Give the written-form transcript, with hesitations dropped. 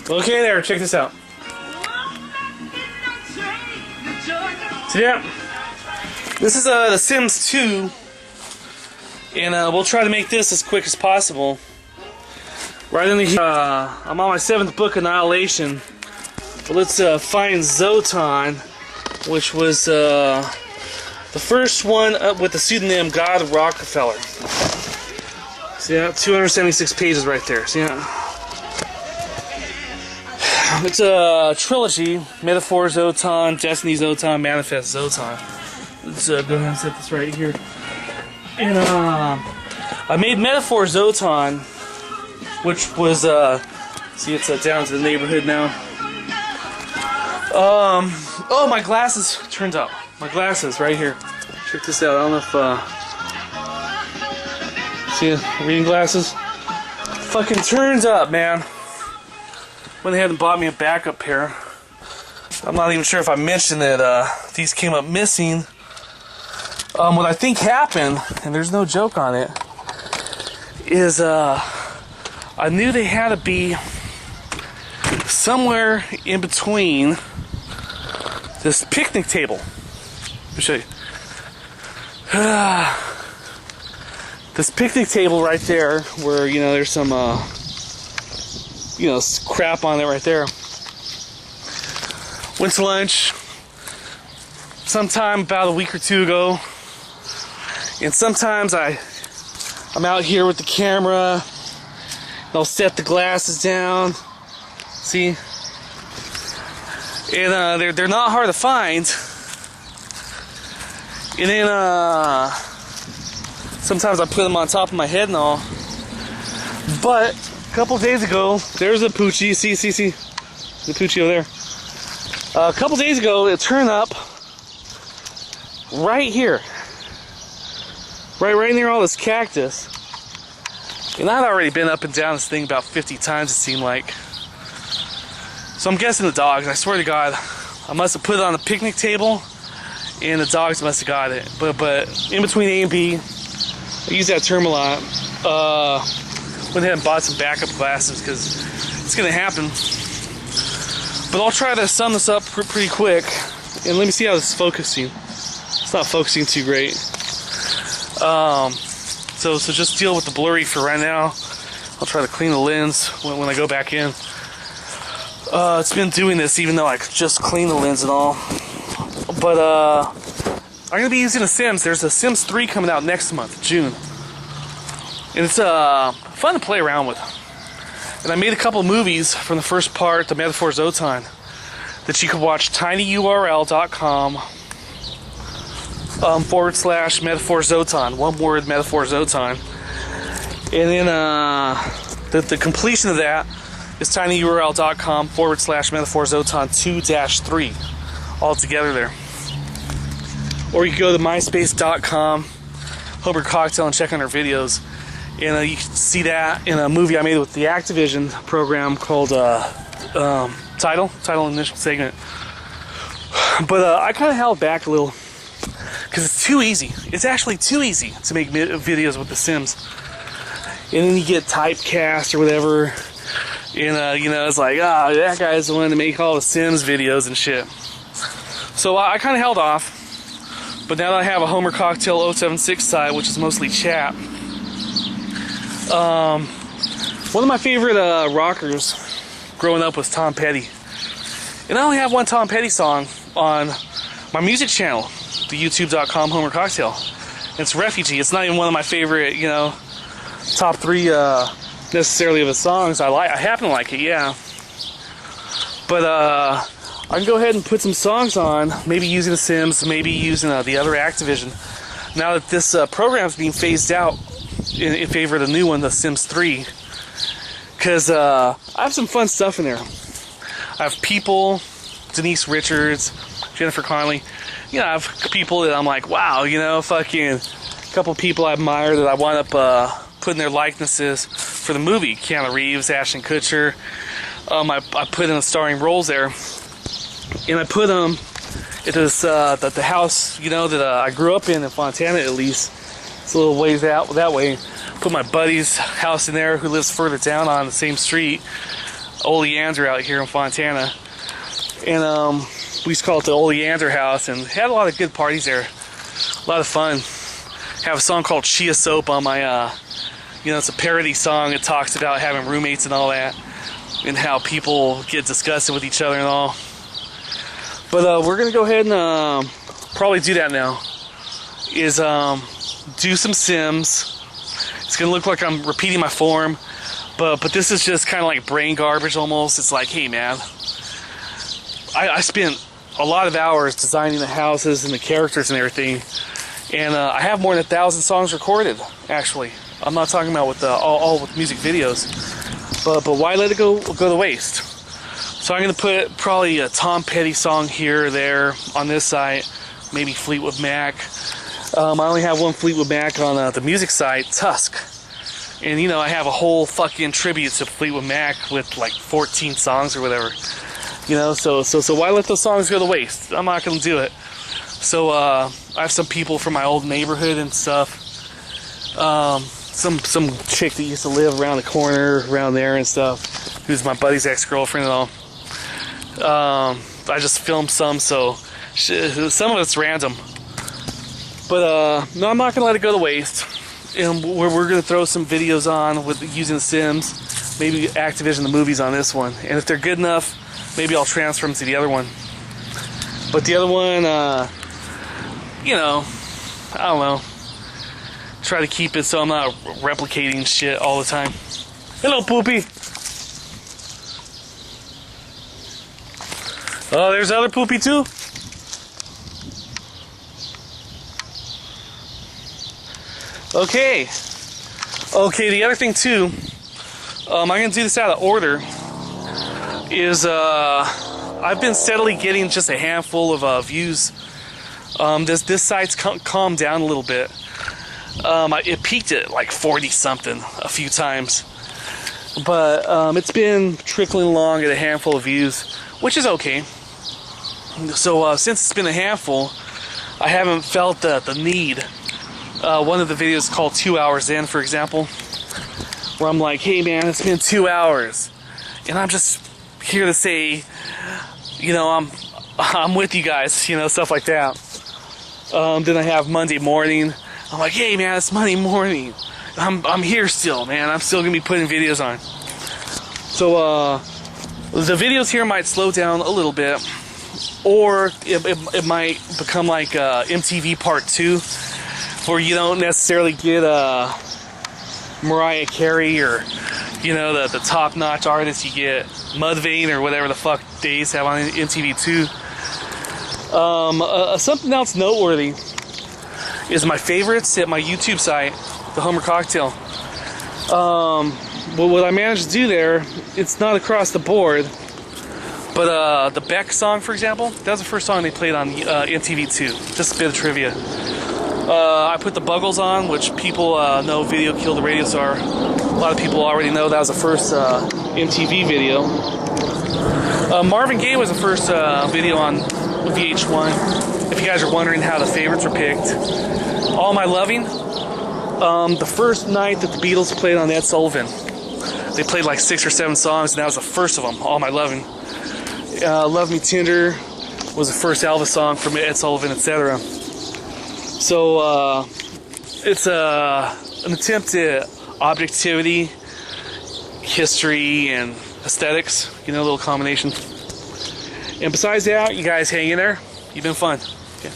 Okay there, check this out. So yeah, this is The Sims 2, and we'll try to make this as quick as possible. Right in the I'm on my 7th book, Annihilation. But let's find Zotan, which was the first one up with the pseudonym God Rockefeller. So yeah, 276 pages right there. So yeah. It's a trilogy: Metaphor Zotan, Destiny Zotan, Manifest Zotan. Let's go ahead and set this right here. And I made Metaphor Zotan, which was see, it's down to the neighborhood now. Oh, my glasses turned up. My glasses right here. Check this out. I don't know if see reading glasses. Fucking turns up, man. When they hadn't bought me a backup pair. I'm not even sure if I mentioned that these came up missing. What I think happened, and there's no joke on it, is I knew they had to be somewhere in between this picnic table. Let me show you. This picnic table right there, where, you know, there's some you know, crap on it right there. Went to lunch sometime about a week or two ago, and sometimes I'm out here with the camera, and I'll set the glasses down, see, and they're not hard to find, and then sometimes I put them on top of my head and all, but a couple days ago, there's a Poochie. See the Poochie over there. A couple days ago, it turned up right here, right near all this cactus. And I'd already been up and down this thing about 50 times, it seemed like. So I'm guessing the dogs. I swear to God, I must have put it on the picnic table, and the dogs must have got it. But in between A and B, I use that term a lot. Went ahead and bought some backup glasses because it's gonna happen. But I'll try to sum this up pretty quick, and let me see how this is focusing. It's not focusing too great. So just deal with the blurry for right now. I'll try to clean the lens when I go back in. It's been doing this even though I just cleaned the lens and all. But I'm gonna be using The Sims. There's a Sims 3 coming out next month, June. And it's fun to play around with. And I made a couple movies from the first part, the Metaphor Zotan, that you can watch tinyurl.com / Metaphor Zotan. One word, Metaphor Zotan. And then the completion of that is tinyurl.com / Metaphor Zotan 2-3. All together there. Or you can go to myspace.com, Homer Cocktail, and check on our videos. And you can see that in a movie I made with the Activision program called Title Initial Segment. But I kind of held back a little because it's too easy. It's actually too easy to make videos with The Sims. And then you get typecast or whatever. And, you know, it's like, that guy's the one to make all the Sims videos and shit. So I kind of held off. But now that I have a Homer Cocktail 076 site, which is mostly chat, one of my favorite rockers growing up was Tom Petty. And I only have one Tom Petty song on my music channel, the youtube.com Homer Cocktail. It's Refugee. It's not even one of my favorite, you know, top 3 necessarily of his songs. I happen to like it, yeah. But I can go ahead and put some songs on, maybe using The Sims, maybe using the other Activision. Now that this program's being phased out in favor of the new one, The Sims 3, because I have some fun stuff in there. I have people, Denise Richards, Jennifer Connelly. You know, I have people that I'm like, wow, you know, fucking a couple people I admire that I wind up putting their likenesses for the movie. Keanu Reeves, Ashton Kutcher. I put in the starring roles there. And I put them into this, the house, you know, that I grew up in Fontana, at least. It's a little ways out that way. Put my buddy's house in there who lives further down on the same street. Oleander out here in Fontana. And we used to call it the Oleander House, and had a lot of good parties there. A lot of fun. Have a song called Shea Soap on my, it's a parody song. It talks about having roommates and all that, and how people get disgusted with each other and all. But we're gonna go ahead and probably do that now. Is do some Sims. It's gonna look like I'm repeating my form, but this is just kind of like brain garbage almost. It's like, hey man, I spent a lot of hours designing the houses and the characters and everything. And I have more than 1,000 songs recorded, actually. I'm not talking about with all with music videos, but why let it go to waste? So I'm gonna put probably a Tom Petty song here or there on this site, maybe Fleetwood Mac. I only have one Fleetwood Mac on the music site, Tusk, and I have a whole fucking tribute to Fleetwood Mac with like 14 songs or whatever. So why let those songs go to waste? I'm not gonna do it. So I have some people from my old neighborhood and stuff. Some chick that used to live around the corner, around there and stuff, who's my buddy's ex-girlfriend and all. I just filmed some, so some of it's random. But no, I'm not gonna let it go to waste. And we're gonna throw some videos on with using The Sims, maybe Activision the movies on this one. And if they're good enough, maybe I'll transfer them to the other one. But the other one, I don't know. Try to keep it so I'm not replicating shit all the time. Hello, Poopy. Oh, there's other Poopy too? Okay, the other thing too, I'm going to do this out of order, is I've been steadily getting just a handful of views. This site's calmed down a little bit. It peaked at like 40 something a few times, but it's been trickling along at a handful of views, which is okay. So since it's been a handful, I haven't felt the need. One of the videos called 2 Hours In, for example, where I'm like, hey man, it's been 2 hours, and I'm just here to say, I'm with you guys, stuff like that. Then I have Monday morning. I'm like, hey man, it's Monday morning. I'm here still, man. I'm still gonna be putting videos on. So the videos here might slow down a little bit, or it might become like MTV Part 2, where you don't necessarily get Mariah Carey or the top-notch artists. You get Mudvayne or whatever the fuck they used to have on MTV2. Something else noteworthy is my favorites at my YouTube site, the Homer Cocktail. But what I managed to do there, it's not across the board, but the Beck song, for example, that was the first song they played on MTV2. Just a bit of trivia. I put the Buggles on, which people know Video Killed the Radio Star. A lot of people already know that was the first MTV video. Marvin Gaye was the first video on VH1. If you guys are wondering how the favorites were picked. All My Loving, the first night that the Beatles played on Ed Sullivan, they played like 6 or 7 songs, and that was the first of them, All My Loving. Love Me Tender was the first Elvis song from Ed Sullivan, etc. So it's an attempt at objectivity, history, and aesthetics, a little combination. And besides that, you guys hang in there. You've been fun. Okay.